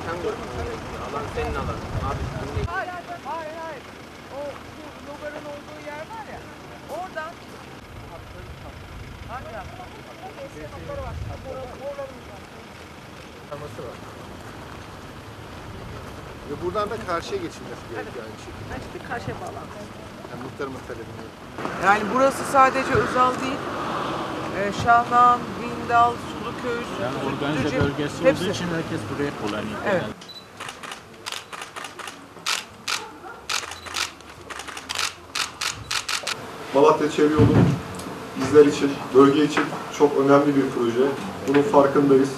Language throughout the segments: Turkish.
Sen koyacaksın. Alan senin alanın. Abi Hayır. O logarın olduğu yer var ya. Oradan hangi hafta? Var. Ve buradan da karşıya geçilmesi gerekiyor aynı şekilde. İşte karşıya bağlantısı. Yani muhtarımın talebini. Yani burası sadece Özal değil. Şahlan, Vindal, Suluköy, Yani organize Sütlüce, bölgesi hepsi. olduğu için herkes buraya kullanıyor. Evet. Malatya Çevre Yolu bizler için, bölge için çok önemli bir proje. Bunun farkındayız.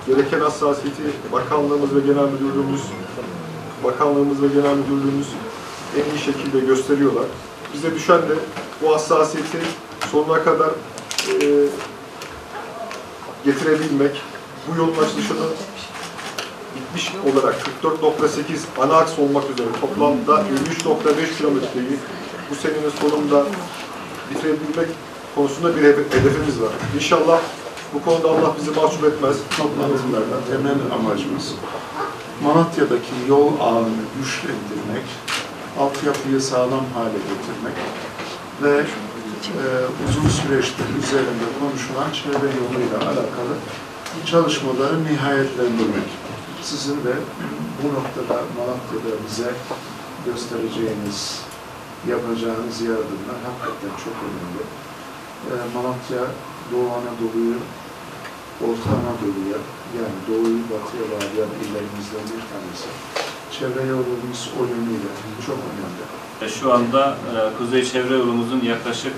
Gereken hassasiyeti bakanlığımız ve genel müdürlüğümüz en iyi şekilde gösteriyorlar. Bize düşen de bu hassasiyeti sonuna kadar getirebilmek, bu yolun açılışını bitmiş olarak 44.8 ana aks olmak üzere toplamda 53.5 kilometreyi bu senenin sonunda bitirebilmek konusunda bir hedefimiz var. İnşallah bu konuda Allah bizi mahcup etmez. Toplantılarda temel amacımız Malatya'daki yol ağını güçlendirmek, altyapıyı sağlam hale getirmek ve uzun süreçtir üzerinde konuşulan çevre yoluyla alakalı çalışmaları nihayetlendirmek. Sizin de bu noktada Malatya'da bize göstereceğiniz, yapacağınız yardımlar hakikaten çok önemli. Malatya, Doğu Anadolu'yu Orta Anadolu'ya, yani Doğu'yu Batı'ya bağlayan illerimizden bir tanesi. Çevre yolumuz o yönüyle çok önemli. Şu anda Kuzey Çevre Yolumuzun yaklaşık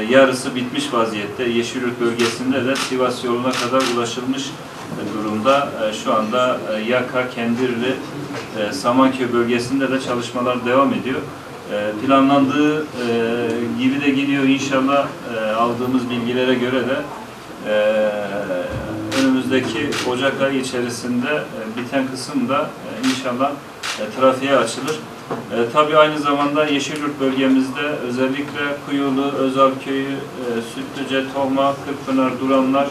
yarısı bitmiş vaziyette. Yeşilyurt bölgesinde de Sivas yoluna kadar ulaşılmış durumda. Şu anda Yaka, Kendirli, Samanköy bölgesinde de çalışmalar devam ediyor. Planlandığı gibi de gidiyor inşallah. Aldığımız bilgilere göre de önümüzdeki Ocak ayı içerisinde biten kısım da inşallah trafiğe açılır. Tabii aynı zamanda Yeşilyurt bölgemizde özellikle Kuyulu, Özalköy'ü, Sütlüce, Tohma, Kırkpınar, Duranlar,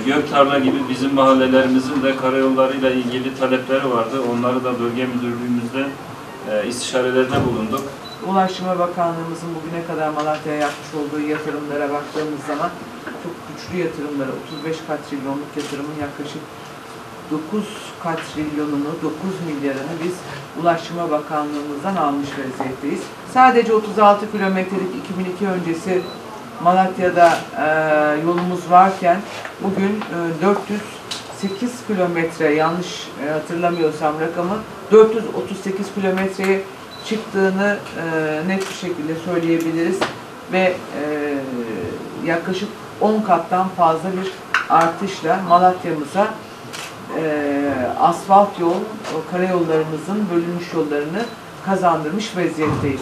Göktarla gibi bizim mahallelerimizin de karayollarıyla ilgili talepleri vardı. Onları da bölge müdürlüğümüzde istişarelerde bulunduk. Ulaştırma Bakanlığımızın bugüne kadar Malatya'ya yapmış olduğu yatırımlara baktığımız zaman çok güçlü yatırımları, 35 katrilyonluk yatırımın yaklaşık 9 katrilyonunu, 9 milyarını biz Ulaştırma Bakanlığımızdan almış vaziyetteyiz. Sadece 36 kilometrelik 2002 öncesi Malatya'da yolumuz varken bugün 408 kilometre, yanlış hatırlamıyorsam rakamı, 438 kilometreye çıktığını net bir şekilde söyleyebiliriz ve yaklaşık 10 kattan fazla bir artışla Malatya'mıza asfalt yol, karayollarımızın bölünmüş yollarını kazandırmış vaziyetteyiz.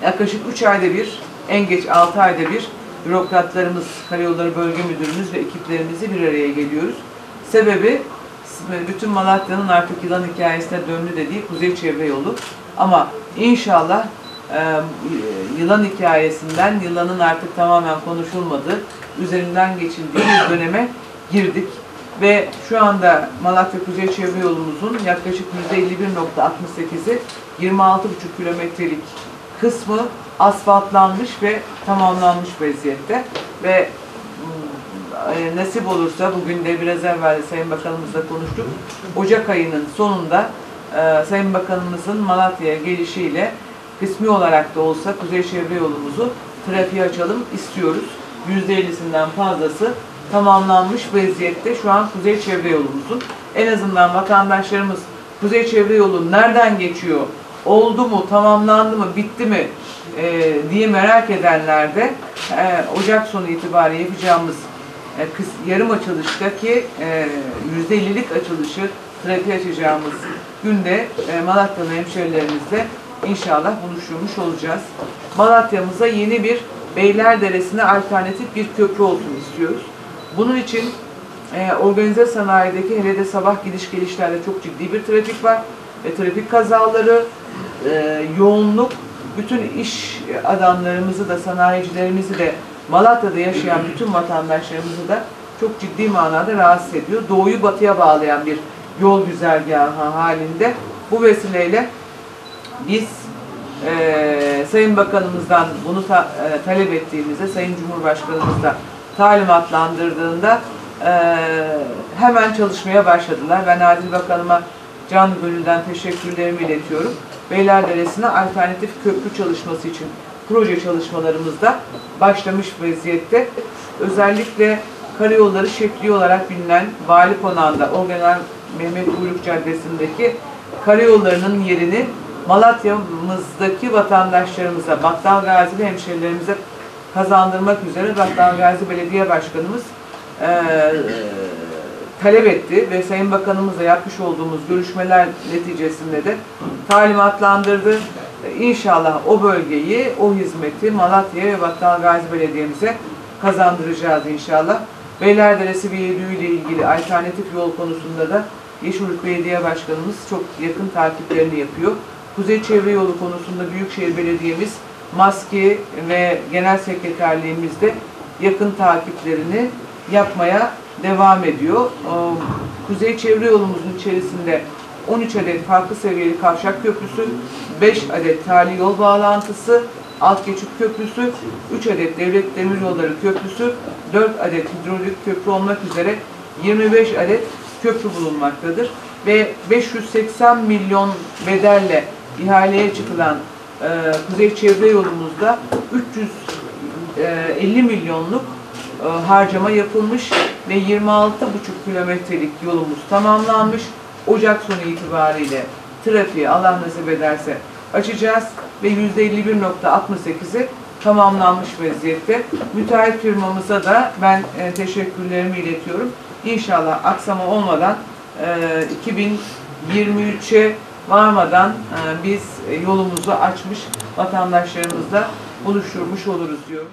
Yaklaşık 3 ayda bir, en geç 6 ayda bir bürokratlarımız, Karayolları Bölge Müdürümüz ve ekiplerimizle bir araya geliyoruz. Sebebi bütün Malatya'nın artık yılan hikayesine döndü dediği Kuzey Çevre Yolu. Ama inşallah yılan hikayesinden, yılanın artık tamamen konuşulmadığı, üzerinden geçildiği bir döneme girdik. Ve şu anda Malatya Kuzey Çevre Yolumuzun yaklaşık %51.68'i 26,5 kilometrelik kısmı asfaltlanmış ve tamamlanmış vaziyette. Ve nasip olursa, bugün de biraz evvel Sayın Bakanımızla konuştuk, Ocak ayının sonunda Sayın Bakanımızın Malatya'ya gelişiyle kısmi olarak da olsa Kuzey Çevre Yolumuzu trafiğe açalım istiyoruz. %50'sinden fazlası tamamlanmış vaziyette şu an Kuzey Çevre Yolumuzun. En azından vatandaşlarımız Kuzey Çevre Yolu nereden geçiyor, oldu mu, tamamlandı mı, bitti mi diye merak edenler de Ocak sonu itibariyle yapacağımız yarım açılıştaki %50'lik açılışı, trafiğe açacağımız günde Malatyalı hemşehrilerimizle inşallah buluşturmuş olacağız. Malatya'mıza yeni bir Beylerderesi'ne alternatif bir köprü olsun istiyoruz. Bunun için organize sanayideki, hele de sabah gidiş gelişlerde çok ciddi bir trafik var ve trafik kazaları, yoğunluk bütün iş adamlarımızı da, sanayicilerimizi de, Malatya'da yaşayan bütün vatandaşlarımızı da çok ciddi manada rahatsız ediyor. Doğuyu batıya bağlayan bir yol güzergahı halinde. Bu vesileyle biz Sayın Bakanımızdan bunu talep ettiğimizde, Sayın Cumhurbaşkanımız da talimatlandırdığında hemen çalışmaya başladılar. Ben Adil Bakanıma canı gönülden teşekkürlerimi iletiyorum. Beylerderesi'ne alternatif köprü çalışması için proje çalışmalarımızda başlamış vaziyette. Özellikle karayolları şekli olarak bilinen Vali Konağı'nda, Orgeneral Mehmet Uyruk Caddesi'ndeki karayollarının yerini Malatya'mızdaki vatandaşlarımıza, Battalgazi'li hemşehrilerimize kazandırmak üzere Battalgazi Belediye Başkanımız talep etti ve Sayın Bakanımızla yapmış olduğumuz görüşmeler neticesinde de talimatlandırdı. İnşallah o bölgeyi, o hizmeti Malatya'ya ve Battalgazi Belediye'mize kazandıracağız inşallah. Beylerderesi Viyadüğü ile ilgili alternatif yol konusunda da Yeşilyurt Belediye Başkanımız çok yakın takiplerini yapıyor. Kuzey Çevre Yolu konusunda Büyükşehir Belediye'miz, MASKİ ve Genel Sekreterliğimizde yakın takiplerini yapmaya devam ediyor. Kuzey Çevre Yolumuzun içerisinde 13 adet farklı seviyeli kavşak köprüsü, 5 adet tali yol bağlantısı, alt geçit köprüsü, 3 adet devlet demiryolları köprüsü, 4 adet hidrolik köprü olmak üzere 25 adet köprü bulunmaktadır. Ve 580 milyon bedelle ihaleye çıkılan Kuzey Çevre Yolumuzda 350 milyonluk harcama yapılmış ve 26,5 kilometrelik yolumuz tamamlanmış. Ocak sonu itibariyle trafiği Allah nasip ederse açacağız ve %51,68'i tamamlanmış vaziyette. Müteahhit firmamıza da ben teşekkürlerimi iletiyorum. İnşallah aksama olmadan 2023'e varmadan biz yolumuzu açmış, vatandaşlarımızla buluşturmuş oluruz diyorum.